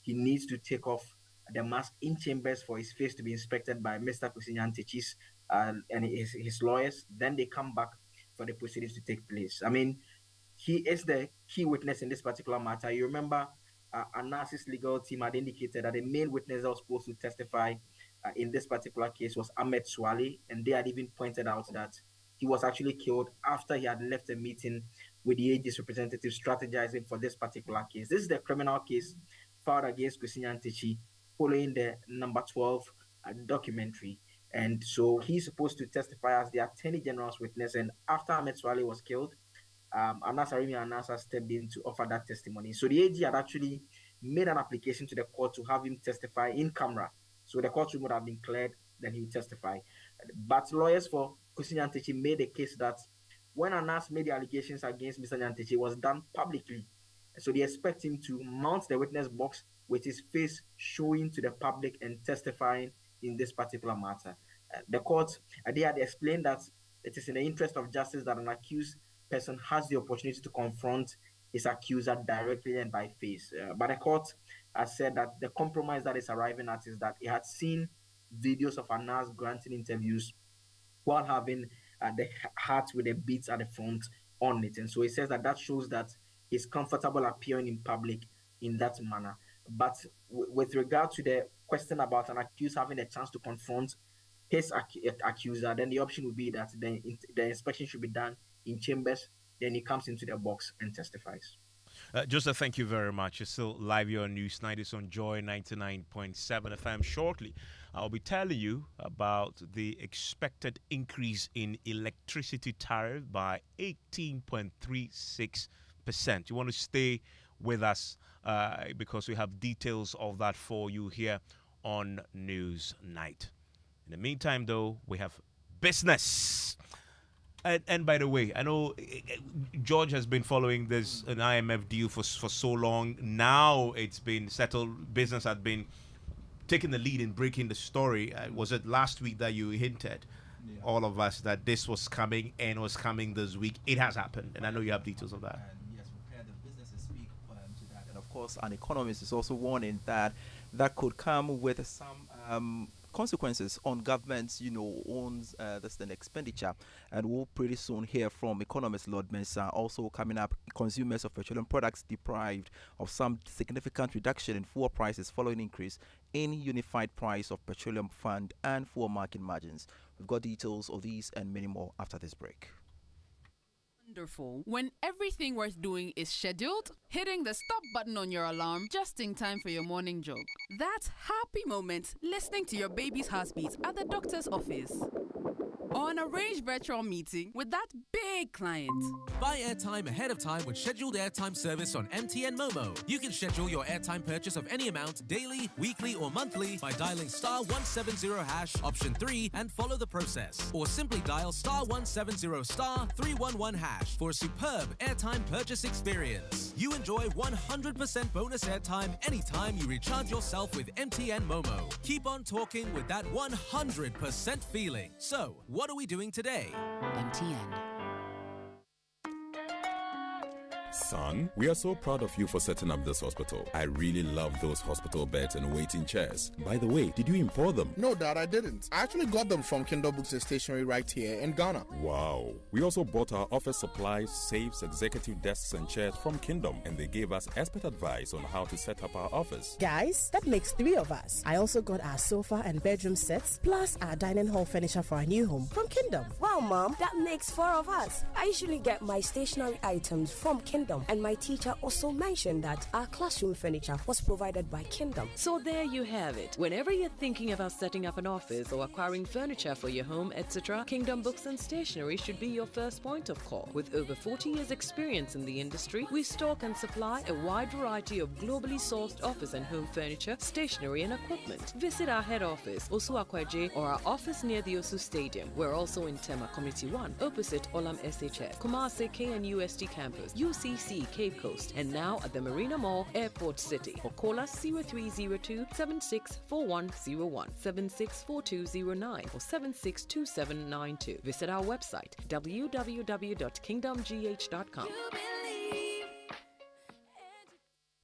he needs to take off the mask in chambers for his face to be inspected by Mr. Kwesi Nyantakyi's and his lawyers. Then they come back for the proceedings to take place. I mean, he is the key witness in this particular matter. You remember Anas's legal team had indicated that the main witness that was supposed to testify in this particular case was Ahmed Swale, and they had even pointed out that he was actually killed after he had left a meeting with the AG's representative strategizing for this particular case. This is the criminal case filed against Kwesi Nyantakyi following the number 12 documentary. And so he's supposed to testify as the Attorney General's witness. And after Ahmed Swale was killed, Anas Arimaya Anas stepped in to offer that testimony. So the AG had actually made an application to the court to have him testify in camera. So the courtroom would have been cleared, then he would testify. But lawyers for Kwesi Nyantakyi made a case that when Anas made the allegations against Mr. Nyantakyi, it was done publicly. So they expect him to mount the witness box with his face showing to the public and testifying in this particular matter. The court, they had explained that it is in the interest of justice that an accused person has the opportunity to confront his accuser directly and by face. But the court has said that the compromise that is arriving at is that it had seen videos of Anas granting interviews while having the hat with the beads at the front on it. And so it says that shows that he's comfortable appearing in public in that manner. But with regard to the question about an accused having a chance to confront his accuser, then the option would be that the inspection should be done in chambers, then he comes into the box and testifies. Joseph, thank you very much. You're still live here on News 90 on Joy 99.7 FM. Shortly, I'll be telling you about the expected increase in electricity tariff by 18.36%. You want to stay with us because we have details of that for you here on News Night. In the meantime, though, we have business. And by the way, I know George has been following this an IMF deal for so long. Now it's been settled. Business had been taking the lead in breaking the story. Was it last week that you hinted, all of us, that this was coming and was coming this week? It has happened, and I know you have details of that. Yes, we've heard the businesses speak to that. And of course, an economist is also warning that could come with some consequences on government's, owns this an expenditure. And we'll pretty soon hear from economist Lord Mensah. Also coming up, consumers of petroleum products deprived of some significant reduction in fuel prices following increase in unified price of petroleum fund and fuel market margins. We've got details of these and many more after this break. Wonderful when everything worth doing is scheduled, hitting the stop button on your alarm just in time for your morning jog. That's happy moments listening to your baby's heartbeat at the doctor's office. Or an arranged virtual meeting with that big client. Buy airtime ahead of time with scheduled airtime service on MTN Momo. You can schedule your airtime purchase of any amount daily, weekly, or monthly by dialing *170# option 3 and follow the process. Or simply dial *170*311# for a superb airtime purchase experience. You enjoy 100% bonus airtime anytime you recharge yourself with MTN Momo. Keep on talking with that 100% feeling. So, What are we doing today? MTN. Son, we are so proud of you for setting up this hospital. I really love those hospital beds and waiting chairs. By the way, did you import them? No, Dad, I didn't. I actually got them from Kindle Books and Stationery right here in Ghana. Wow. We also bought our office supplies, safes, executive desks and chairs from Kingdom, and they gave us expert advice on how to set up our office. Guys, that makes 3 of us. I also got our sofa and bedroom sets, plus our dining hall furniture for our new home from Kingdom. Wow, Mom, that makes 4 of us. I usually get my stationery items from Kingdom. And my teacher also mentioned that our classroom furniture was provided by Kingdom. So there you have it. Whenever you're thinking about setting up an office or acquiring furniture for your home, etc., Kingdom Books and Stationery should be your first point of call. With over 40 years experience in the industry, we stock and supply a wide variety of globally sourced office and home furniture, stationery and equipment. Visit our head office, Osu Akwaje, or our office near the Osu Stadium. We're also in Tema Community 1, opposite Olam SHS, Kumasi KNUST campus, UCC Cape Coast, and now at the Marina Mall, Airport City. Or call us 0302 764101, 764209, or 762792. Visit our website www.kingdomgh.com.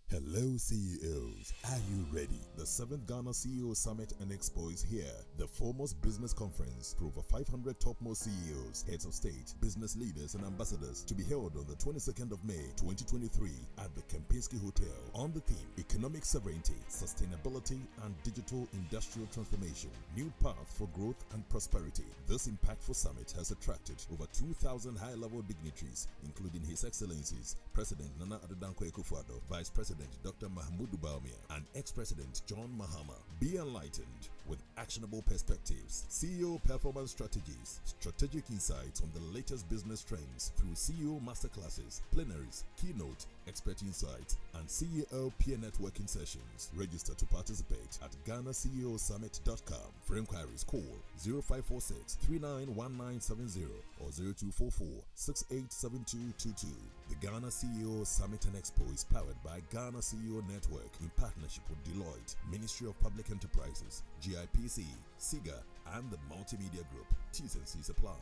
Hello CEOs, are you ready? The 7th Ghana CEO Summit and Expo is here. The foremost business conference for over 500 topmost CEOs, heads of state, business leaders and ambassadors, to be held on the 22nd of May 2023 at the Kempinski Hotel, on the theme Economic Sovereignty, Sustainability and Digital Industrial Transformation, New Path for Growth and Prosperity. This impactful summit has attracted over 2,000 high-level dignitaries, including His Excellencies President Nana Addo Dankwa Akufo-Addo, Vice President Dr. Mahmoud Bawumia, and ex-President John Mahama. Be enlightened with actionable perspectives, CEO performance strategies, strategic insights on the latest business trends through CEO masterclasses, plenaries, keynote, expert insights, and CEO peer networking sessions. Register to participate at GhanaCEOSummit.com. For inquiries, call 0546 391970 or 0244 687222. The Ghana CEO Summit and Expo is powered by Ghana CEO Network in partnership with Deloitte, Ministry of Public Enterprises, GIPC, SIGA, and the Multimedia Group. T's and C's apply.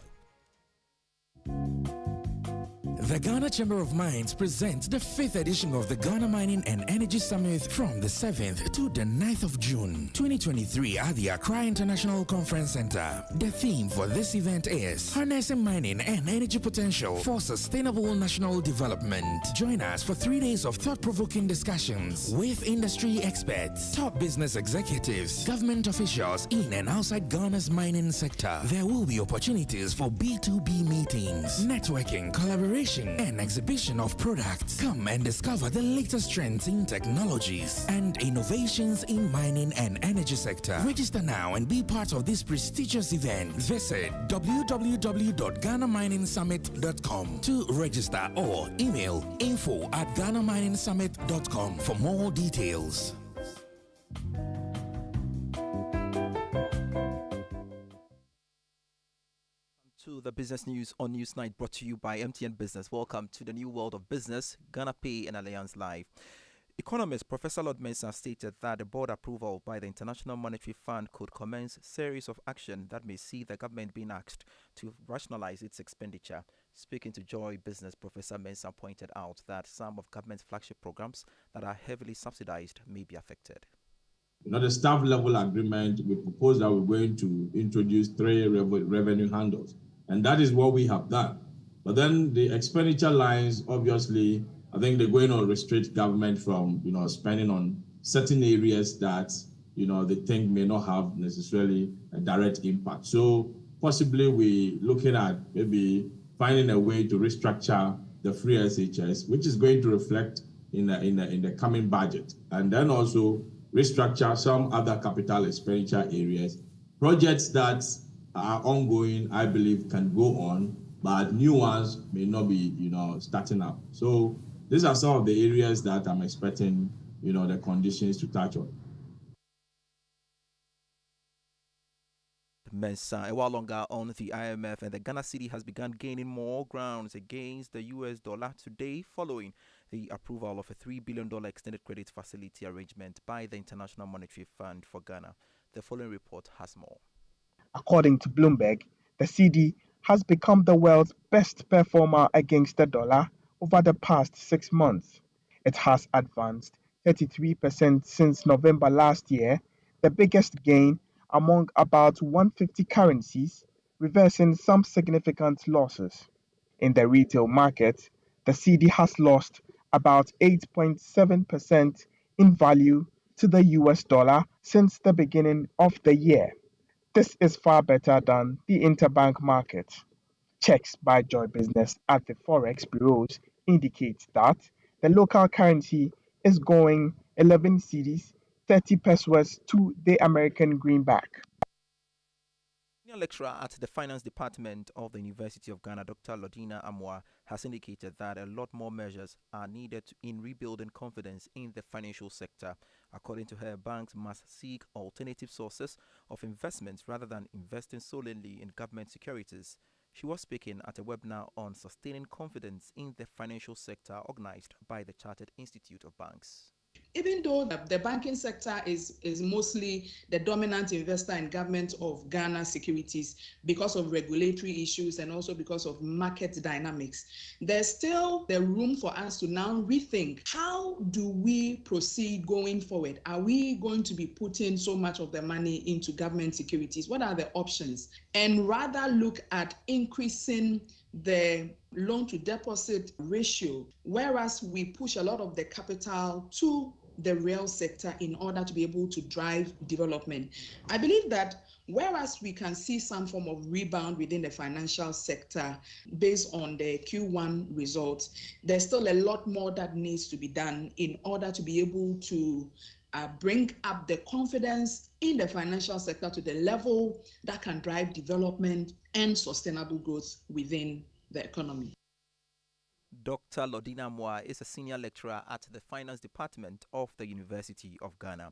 The Ghana Chamber of Mines presents the 5th edition of the Ghana Mining and Energy Summit from the 7th to the 9th of June 2023 at the Accra International Conference Center. The theme for this event is Harnessing Mining and Energy Potential for Sustainable National Development. Join us for 3 days of thought-provoking discussions with industry experts, top business executives, government officials in and outside Ghana's mining sector. There will be opportunities for B2B meetings, networking, collaboration, and exhibition of products. Come and discover the latest trends in technologies and innovations in mining and energy sector. Register now and be part of this prestigious event. Visit www.GhanaMiningSummit.com to register or email info@GhanaMiningSummit.com for more details. To the business news on Newsnight, brought to you by MTN Business. Welcome to the new world of business, Ghana Pay and Alliance Live. Economist Professor Lord Mensah stated that the board approval by the International Monetary Fund could commence a series of action that may see the government being asked to rationalize its expenditure. Speaking to Joy Business, Professor Mensah pointed out that some of government's flagship programs that are heavily subsidized may be affected. The staff level agreement, we propose that we're going to introduce 3 revenue handles. And that is what we have done. But then the expenditure lines, obviously, I think they're going to restrict government from, spending on certain areas that, they think may not have necessarily a direct impact. So possibly we're looking at maybe finding a way to restructure the free SHS, which is going to reflect in the coming budget. And then also restructure some other capital expenditure areas. Projects that are ongoing, I believe, can go on, but new ones may not be, starting up. So these are some of the areas that I'm expecting, the conditions to touch on. Mensah, a while longer on, the IMF and the Ghana cedi has begun gaining more grounds against the US dollar today following the approval of a $3 billion extended credit facility arrangement by the International Monetary Fund for Ghana. The following report has more. According to Bloomberg, The cedi has become the world's best performer against the dollar over the past 6 months. It has advanced 33% since November last year, the biggest gain among about 150 currencies, reversing some significant losses. In the retail market, the cedi has lost about 8.7% in value to the US dollar since the beginning of the year. This is far better than the interbank market. Checks by Joy Business at the Forex bureaus indicate that the local currency is going 11 cedis, 30 pesos to the American greenback. Senior lecturer at the Finance Department of the University of Ghana, Dr. Lodina Amwa, has indicated that a lot more measures are needed in rebuilding confidence in the financial sector. According to her, banks must seek alternative sources of investments rather than investing solely in government securities. She was speaking at a webinar on sustaining confidence in the financial sector organized by the Chartered Institute of Banks. Even though the banking sector is mostly the dominant investor in government of Ghana securities because of regulatory issues and also because of market dynamics, there's still the room for us to now rethink, how do we proceed going forward? Are we going to be putting so much of the money into government securities? What are the options? And rather look at increasing the loan to deposit ratio, whereas we push a lot of the capital to the real sector in order to be able to drive development. I believe that whereas we can see some form of rebound within the financial sector based on the Q1 results, there's still a lot more that needs to be done in order to be able to bring up the confidence in the financial sector to the level that can drive development and sustainable growth within the economy. Dr. Lodina Mwa is a senior lecturer at the Finance Department of the University of Ghana.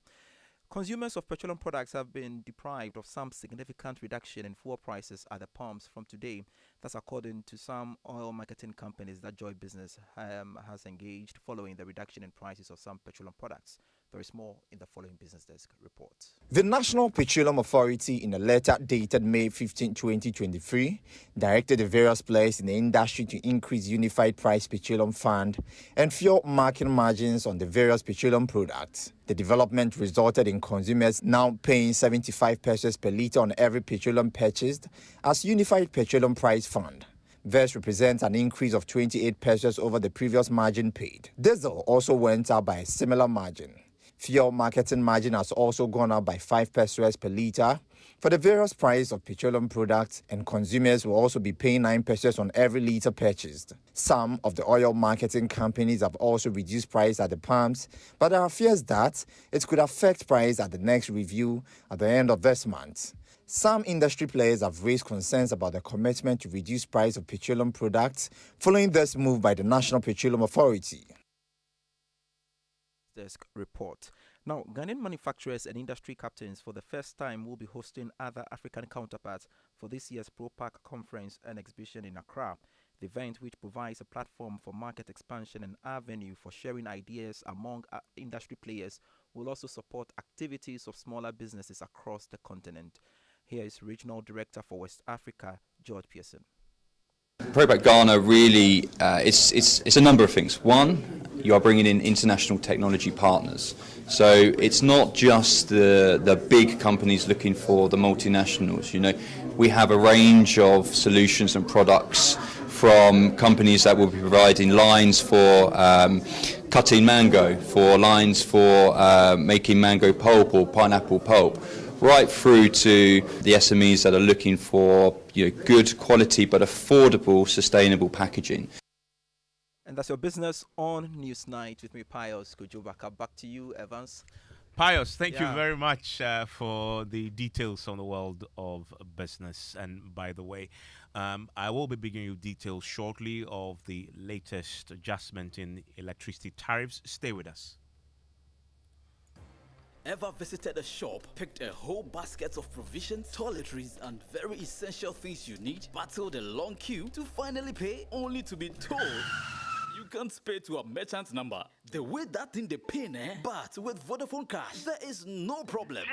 Consumers of petroleum products have been deprived of some significant reduction in fuel prices at the pumps from today. That's according to some oil marketing companies that Joy Business has engaged following the reduction in prices of some petroleum products. There is more in the following Business Desk report. The National Petroleum Authority, in a letter dated May 15, 2023, directed the various players in the industry to increase Unified Price Petroleum Fund and fuel market margins on the various petroleum products. The development resulted in consumers now paying 75 pesos per litre on every petroleum purchased as Unified Petroleum Price Fund. This represents an increase of 28 pesos over the previous margin paid. Diesel also went up by a similar margin. Fuel marketing margin has also gone up by 5 pesos per litre for the various price of petroleum products, and consumers will also be paying 9 pesos on every litre purchased. Some of the oil marketing companies have also reduced price at the pumps, but there are fears that it could affect price at the next review at the end of this month. Some industry players have raised concerns about the commitment to reduce price of petroleum products following this move by the National Petroleum Authority. Desk report. Now, Ghanaian manufacturers and industry captains for the first time will be hosting other African counterparts for this year's ProPac conference and exhibition in Accra. The event, which provides a platform for market expansion and avenue for sharing ideas among industry players, will also support activities of smaller businesses across the continent. Here is Regional Director for West Africa, George Pearson. ProPac Ghana really, it's a number of things. One, you are bringing in international technology partners. So it's not just the big companies looking for the multinationals. You know, we have a range of solutions and products from companies that will be providing lines for cutting mango, for lines for making mango pulp or pineapple pulp, right through to the SMEs that are looking for good quality but affordable, sustainable packaging. And that's your business on Newsnight with me, Pius Kujubaka. Back to you, Evans. Pius, thank you very much for the details on the world of business. And by the way, I will be bringing you details shortly of the latest adjustment in electricity tariffs. Stay with us. Ever visited a shop, picked a whole basket of provisions, toiletries, and very essential things you need, battled a long queue to finally pay, only to be told you can't pay to a merchant number? The way that thing they pay, but with Vodafone Cash, there is no problem.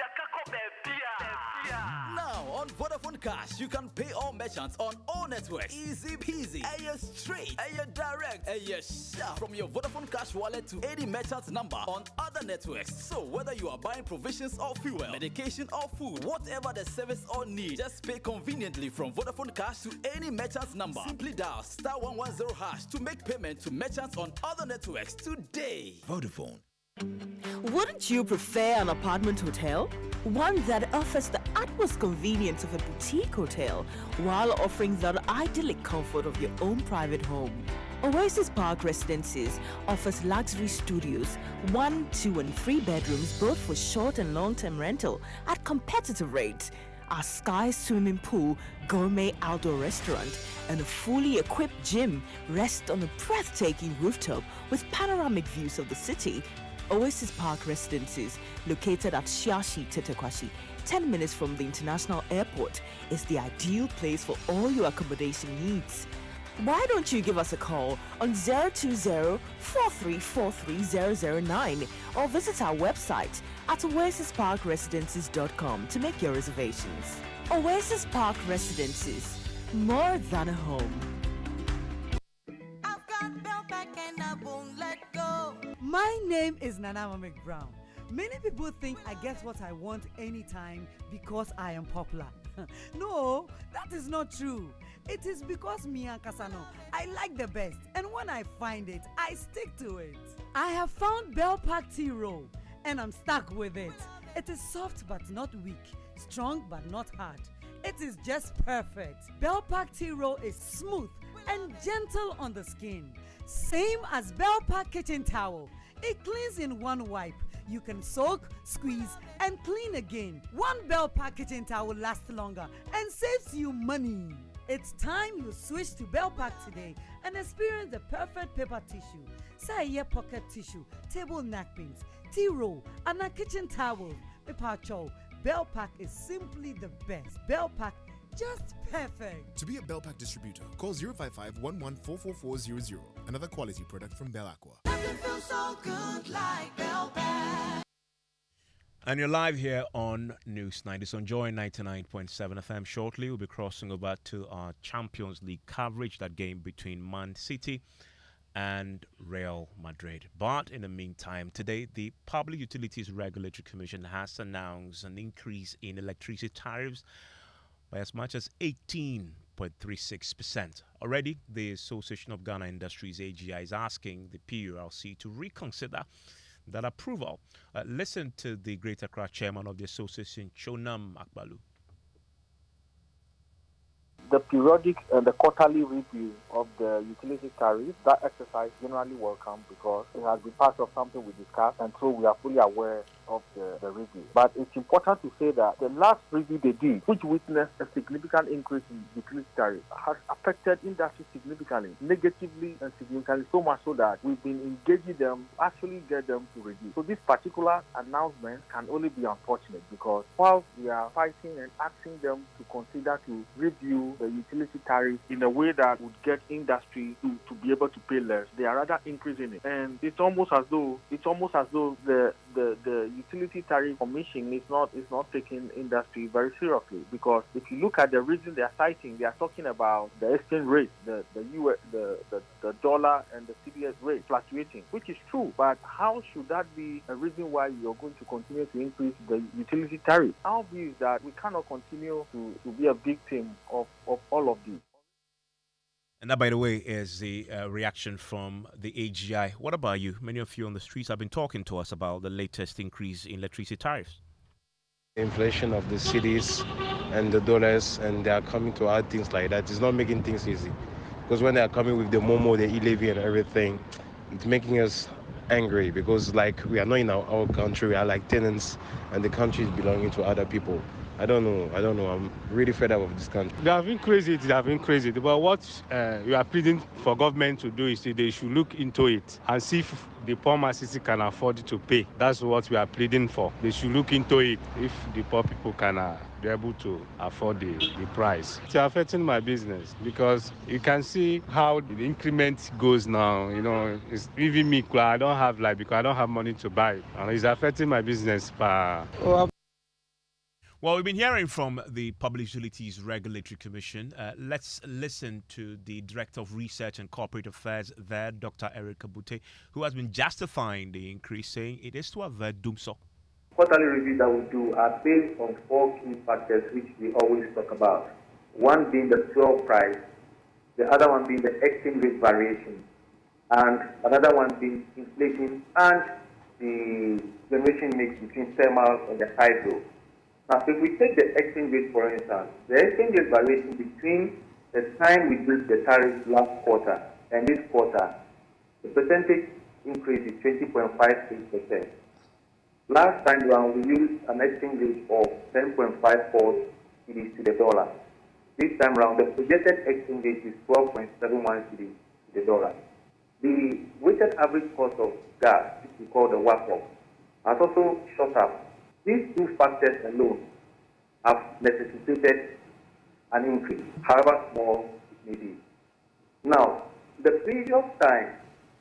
Now, On Vodafone Cash, you can pay all merchants on all networks. Easy peasy. And you're straight. And you're direct. And you're sharp. From your Vodafone Cash wallet to any merchant's number on other networks. So whether you are buying provisions or fuel, medication or food, whatever the service or need, just pay conveniently from Vodafone Cash to any merchant's number. Simply dial *110# to make payment to merchants on other networks today. Vodafone. Wouldn't you prefer an apartment hotel? One that offers the utmost convenience of a boutique hotel while offering the idyllic comfort of your own private home. Oasis Park Residences offers luxury studios, 1, 2 and 3 bedrooms both for short and long-term rental at competitive rates. Our sky swimming pool, gourmet outdoor restaurant, and a fully equipped gym rest on a breathtaking rooftop with panoramic views of the city. Oasis Park Residences, located at Shiashi Tetekwashi, 10 minutes from the international airport, is the ideal place for all your accommodation needs. Why don't you give us a call on 020-4343-009 or visit our website at oasisparkresidences.com to make your reservations. Oasis Park Residences, more than a home. My name is Nanama McBrown. Many people think I get what I want anytime because I am popular. No, that is not true. It is because me and Kasano, I like the best, and when I find it, I stick to it. I have found Bell Pack Tea Roll, and I'm stuck with it. It is soft but not weak, strong but not hard. It is just perfect. Bell Pack Tea Roll is smooth and gentle on the skin. Same as Bell Pack Kitchen Towel. It cleans in one wipe. You can soak, squeeze, and clean again. One Bell Pack Kitchen Towel lasts longer and saves you money. It's time you switch to Bell Pack today and experience the perfect paper tissue. Say pocket tissue, table napkins, tea roll, and a kitchen towel. Paper chow. Bell Pack is simply the best. Bell Pack, just perfect. To be a Bell Pack distributor, call 055-11-44400. Another quality product from Bell Aqua. Nothing feels so good like Bell Pack. And you're live here on News 90. So enjoy 99.7 FM. Shortly, we'll be crossing over to our Champions League coverage, that game between Man City and Real Madrid. But in the meantime, today, the Public Utilities Regulatory Commission has announced an increase in electricity tariffs by as much as 18.36%. Already, the Association of Ghana Industries, AGI, is asking the PULC to reconsider that approval. Listen to the Greater Accra chairman of the association, Chonam Akbalu. The periodic and the quarterly review of the utility tariff, that exercise generally welcome because it has been part of something we discussed, and so we are fully aware of the review. But it's important to say that the last review they did, which witnessed a significant increase in utility tariff, has affected industry significantly, negatively and significantly, so much so that we've been engaging them, actually get them to reduce. So this particular announcement can only be unfortunate because while we are fighting and asking them to consider to review the utility tariff in a way that would get industry to be able to pay less, they are rather increasing it. And it's almost as though the utility tariff commission is not taking industry very seriously, because if you look at the reason they are citing, they are talking about the exchange rate, the US, the dollar and the CBS rate fluctuating, which is true. But how should that be a reason why you're going to continue to increase the utility tariff? Our view is that we cannot continue to be a victim of all of this. And that, by the way, is the reaction from the AGI. What about you? Many of you on the streets have been talking to us about the latest increase in electricity tariffs. Inflation of the cities and the dollars, and they are coming to add things like that. It's not making things easy. Because when they are coming with the MOMO, the e-levy and everything, it's making us angry because like we are not in our country, we are like tenants and the country is belonging to other people. I don't know. I'm really fed up of this country. They have increased it. But what we are pleading for government to do is they should look into it and see if the poor masses can afford to pay. That's what we are pleading for. They should look into it if the poor people can be able to afford the price. It's affecting my business because you can see how the increment goes now. You know, it's even me, I don't have because I don't have money to buy. And it's affecting my business. Well, we've been hearing from the Public Utilities Regulatory Commission. Let's listen to the Director of Research and Corporate Affairs there, Dr. Eric Kabute, who has been justifying the increase, saying it is to avert doomsday. Quarterly reviews that we do are based on 4 key factors which we always talk about. One being the fuel price, the other one being the exchange rate variation, and another one being inflation and the generation mix between thermal and the hydro. Now, if we take the exchange rate, for instance, the exchange rate variation between the time we built the tariff last quarter and this quarter, the percentage increase is 20.58%. Last time round, we used an exchange rate of 10.54 cedis to the dollar. This time round, the projected exchange rate is 12.71 cedis to the dollar. The weighted average cost of gas, which we call the WACC, has also shot up. These 2 factors alone have necessitated an increase, however small it may be. Now, the previous time,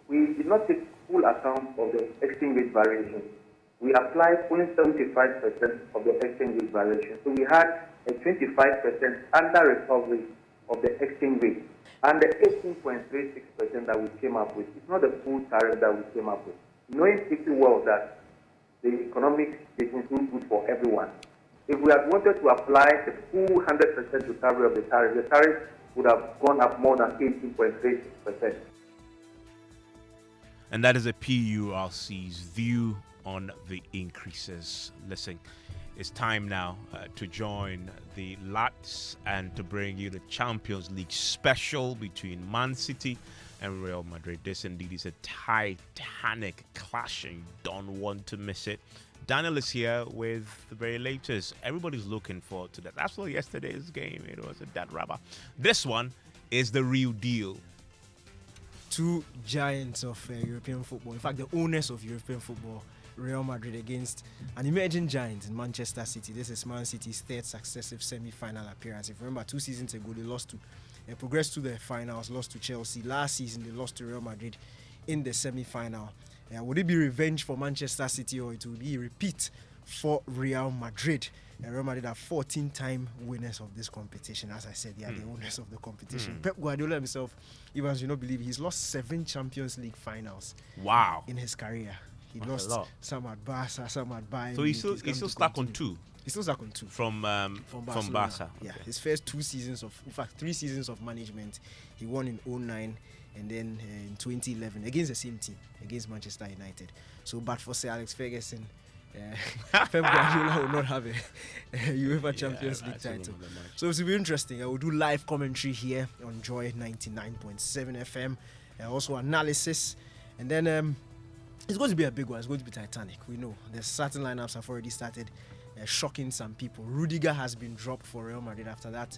we did not take full account of the exchange rate variation. We applied 0.75% of the exchange rate variation. So we had a 25% under recovery of the exchange rate. And the 18.36% that we came up with is not the full tariff that we came up with. Knowing pretty well that the economic situation is not good for everyone. If we had wanted to apply the full 100% recovery of the tariff would have gone up more than 18.36%. And that is a PURC's view on the increases. Listen, it's time now to join the lads and to bring you the Champions League special between Man City and Real Madrid. This indeed is a titanic clashing. Don't want to miss it. Daniel is here with the very latest. Everybody's looking forward to that. That's what yesterday's game, it was a dead rubber. This one is the real deal. 2 giants of European football. In fact, the owners of European football, Real Madrid against an emerging giant in Manchester City. This is Man City's 3rd successive semi-final appearance. If you remember, 2 seasons ago, they progressed to the finals, lost to Chelsea. Last season, they lost to Real Madrid in the semi-final. Would it be revenge for Manchester City, or it will be a repeat for Real Madrid? Real Madrid are 14-time winners of this competition. As I said, they are the owners of the competition. Pep Guardiola himself, even as you not believe, he's lost 7 Champions League finals. Wow! In his career, he lost some at Barca, some at Bayern. So he's still stuck on 2. He's still stuck on 2 from Barca. Yeah, his first 2 seasons in fact 3 seasons of management, he won in 2009 and then in 2011 against the same team, against Manchester United. So, but for Sir Alex Ferguson, Pep Guardiola will not have a UEFA Champions League title. So it will be interesting. I will do live commentary here on Joy 99.7 FM, also analysis, and then it's going to be a big one. It's going to be titanic. We know the starting lineups have already started shocking some people. Rudiger has been dropped for Real Madrid after that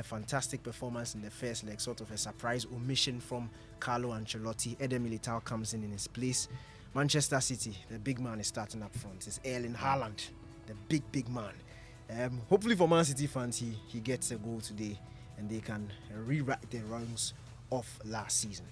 fantastic performance in the first leg, sort of a surprise omission from Carlo Ancelotti. Eden Militao comes in his place. Manchester City, the big man is starting up front. It's Erling Haaland, the big man. Hopefully for Man City fans, he gets a goal today and they can rewrite the wrongs of last season.